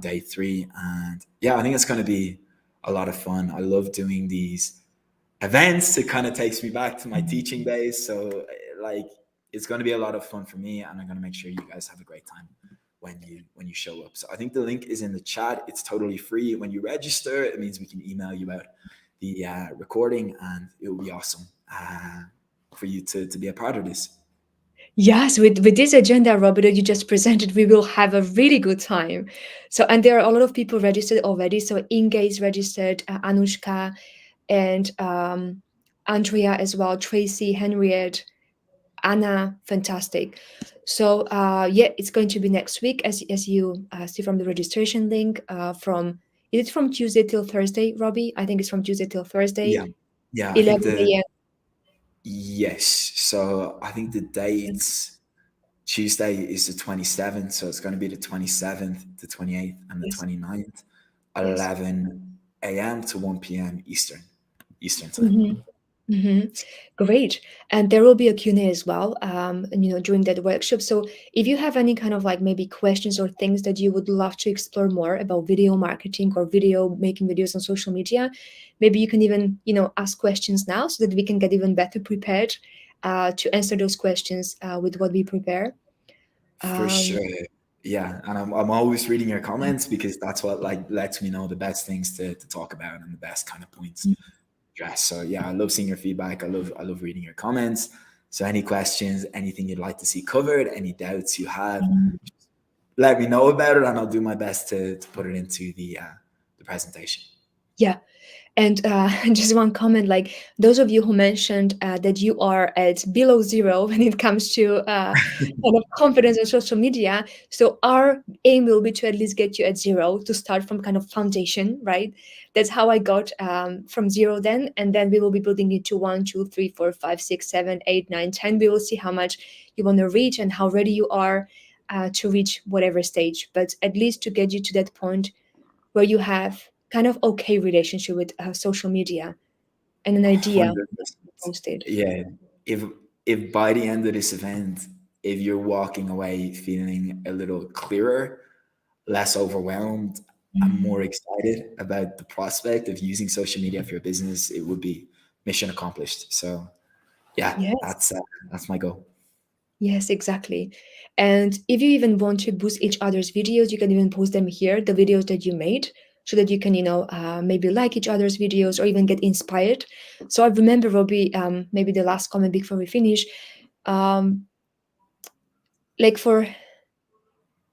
day 3. And yeah, I think it's going to be a lot of fun. I love doing these events. It kind of takes me back to my teaching days. So like, it's going to be a lot of fun for me, and I'm going to make sure you guys have a great time when you show up. So I think the link is in the chat. It's totally free. When you register, it means we can email you out the recording, and it will be awesome for you to be a part of this. Yes, with this agenda, Robert, that you just presented, we will have a really good time. So, and there are a lot of people registered already. So, Inge is registered, Anushka, and Andrea as well, Tracy, Henriette, Anna, fantastic. So, yeah, it's going to be next week, as you see from the registration link. Is it from Tuesday till Thursday, Robbie? I think it's from Tuesday till Thursday, Yeah, yeah. I think 11 the a.m. yes. So I think the dates. Tuesday is the 27th, so it's going to be the 27th, the 28th, and the Yes, 29th, yes. 11 a.m. to 1 p.m. Eastern time. Mm-hmm. Mm-hmm. Great. And there will be a Q&A as well, during that workshop. So if you have any kind of like maybe questions or things that you would love to explore more about video marketing or making videos on social media, maybe you can even, ask questions now so that we can get even better prepared to answer those questions with what we prepare. For Um, sure. Yeah, and I'm always reading your comments because that's what like lets me know the best things to talk about and the best kind of points to address. So yeah, I love seeing your feedback. I love reading your comments. So any questions, anything you'd like to see covered, any doubts you have, let me know about it, and I'll do my best to put it into the presentation. yeah. And just one comment, like those of you who mentioned that you are at below zero when it comes to kind of confidence on social media. So our aim will be to at least get you at zero to start from kind of foundation, right? That's how I got from zero then. And then we will be building it to 1, 2, 3, 4, 5, 6, 7, 8, 9, 10. We will see how much you want to reach and how ready you are to reach whatever stage. But at least to get you to that point where you have kind of okay relationship with social media. and an idea 100%. posted. Yeah. If if by the end of this event, if you're walking away feeling a little clearer, less overwhelmed, and more excited about the prospect of using social media for your business, it would be mission accomplished. So yeah, Yes. that's my goal. Yes, exactly. And if you even want to boost each other's videos, you can even post them here, the videos that you made, so that you can, maybe like each other's videos or even get inspired. So I remember, Robbie, maybe the last comment before we finish, um, like for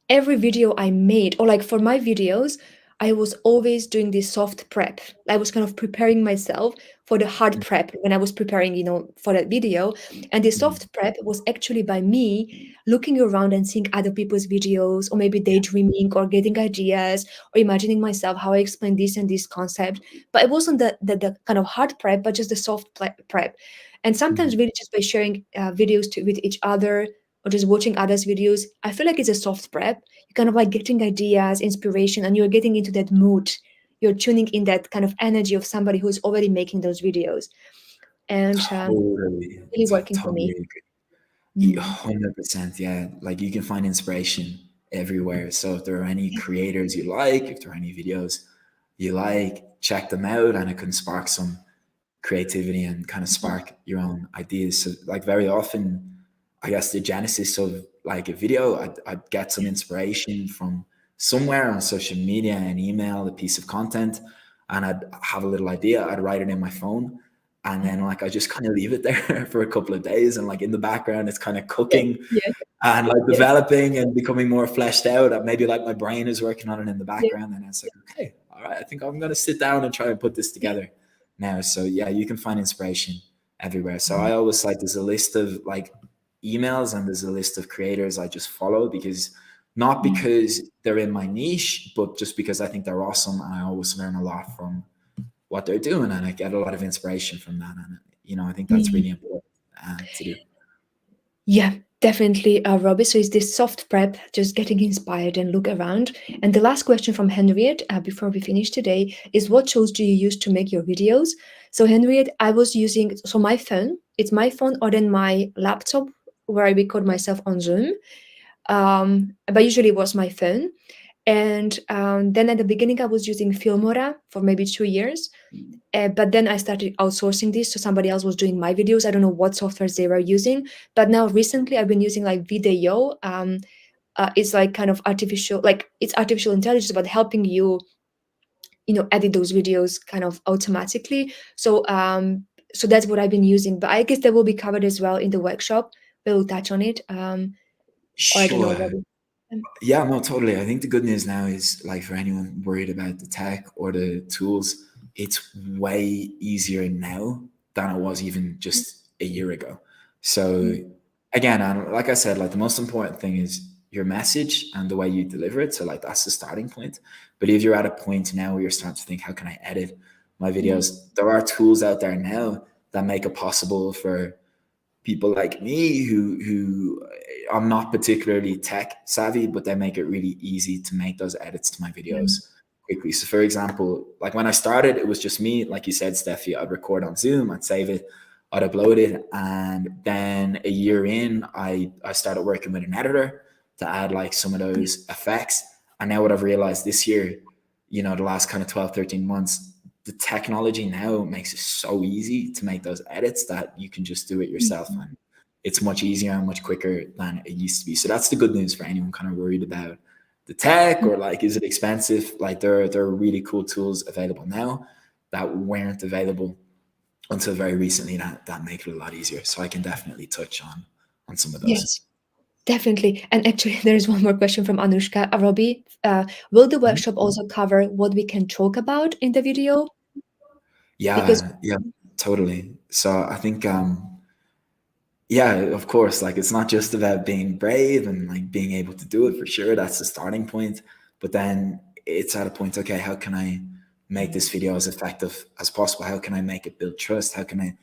every video I made, or like for my videos, I was always doing this soft prep. I was kind of preparing myself for the hard prep when I was preparing, for that video. And the Mhm. soft prep was actually by me looking around and seeing other people's videos, or maybe Yeah. daydreaming or getting ideas or imagining myself how I explain this and this concept. But it wasn't the kind of hard prep, but just the soft prep. And sometimes Mhm. really just by sharing videos with each other or just watching others' videos, I feel like it's a soft prep. You're kind of like getting ideas, inspiration, and you're getting into that mood. You're tuning in that kind of energy of somebody who's already making those videos. And Totally, really working for totally me. agree. Mm. 100%, yeah. Like you can find inspiration everywhere. So if there are any creators you like, if there are any videos you like, check them out, and it can spark some creativity and kind of spark your own ideas. So like very often, I guess the genesis of like a video, I'd get some inspiration from somewhere on social media, an email, a piece of content, and I'd have a little idea. I'd write it in my phone, and then like I just kind of leave it there for a couple of days, and like in the background, it's kind of Yes, cooking yes, and like yes, developing and becoming more fleshed out. Maybe like my brain is working on it in the yes, background, and it's like, okay, all right, I think I'm gonna sit down and try and put this together now. So yeah, you can find inspiration everywhere. So I always like there's a list of like emails and there's a list of creators I just follow because not because they're in my niche, but just because I think they're awesome and I always learn a lot from what they're doing and I get a lot of inspiration from that. And I think that's Mm. really important to do. Yeah, definitely, Robbie. So it's this soft prep, just getting inspired and look around. And the last question from Henriette, before we finish today, is what tools do you use to make your videos? So Henriette, I was using my phone. It's my phone or then my laptop where I record myself on Zoom. But usually it was my phone. And then at the beginning, I was using Filmora for maybe 2 years. But then I started outsourcing this, so somebody else was doing my videos. I don't know what softwares they were using, but now recently I've been using like Video. It's like kind of artificial, like it's artificial intelligence, but helping you, edit those videos kind of automatically. So that's what I've been using. But I guess that will be covered as well in the workshop. We'll touch on it. Or I don't know. Sure. Robbie. Yeah, no, totally. I think the good news now is like for anyone worried about the tech or the tools, it's way easier now than it was even just a year ago. So again, and like I said, like the most important thing is your message and the way you deliver it. So like that's the starting point. But if you're at a point now where you're starting to think, how can I edit my videos? There are tools out there now that make it possible for people like me who I'm not particularly tech savvy, but they make it really easy to make those edits to my Mm, videos quickly. So for example, like when I started, it was just me, like you said, Steffi, I'd record on Zoom, I'd save it, I'd upload it. And then a year in, I started working with an editor to add like some of yeah. those effects. And now what I've realized this year, the last kind of 12, 13 months, the technology now makes it so easy to make those edits that you can just do it yourself and it's much easier and much quicker than it used to be. So that's the good news for anyone kind of worried about the tech or like is it expensive? Like there are really cool tools available now that weren't available until very recently that make it a lot easier. So I can definitely touch on some of those. Yes. Definitely. And actually, there is one more question from Anushka. Robbie, will the Mhm. workshop also cover what we can talk about in the video? Because Yeah, totally. So I think yeah, of course, like it's not just about being brave and like being able to do it for sure. That's the starting point. But then it's at a point, okay, how can I make this video as effective as possible? How can I make it build trust? How can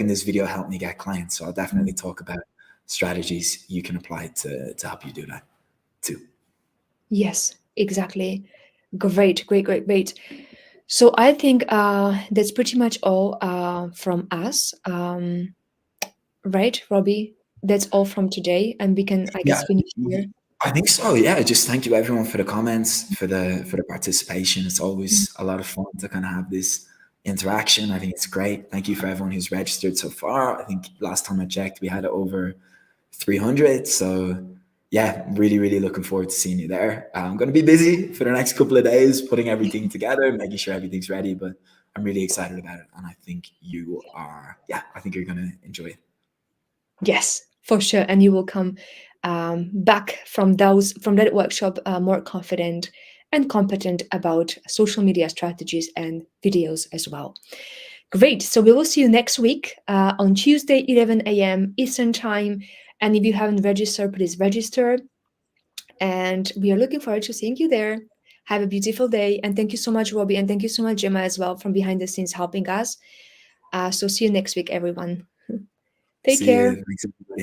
this video help me get clients? So I'll definitely talk about strategies you can apply to help you do that too. yes, exactly. Great, great, great, great. So I think that's pretty much all from us. Right, Robbie? That's all from today, and we can, I Yeah, guess, finish here. I think so. Yeah, just thank you everyone for the comments, for the participation. It's Mm. always a lot of fun to kind of have this interaction. I think it's great. Thank you for everyone who's registered so far. I think last time I checked, we had over 300. So yeah, really, really looking forward to seeing you there. I'm going to be busy for the next couple of days, putting everything together, making sure everything's ready. But I'm really excited about it, and I think you are. Yeah, I think you're going to enjoy it. Yes, for sure. And you will come back from that workshop more confident and competent about social media strategies and videos as well. Great. So we will see you next week on Tuesday, 11 a.m. Eastern Time. And if you haven't registered, please register. And we are looking forward to seeing you there. Have a beautiful day. And thank you so much, Robbie. And thank you so much, Gemma, as well, from behind the scenes helping us. So see you next week, everyone. Take See care. you. Thanks, everybody.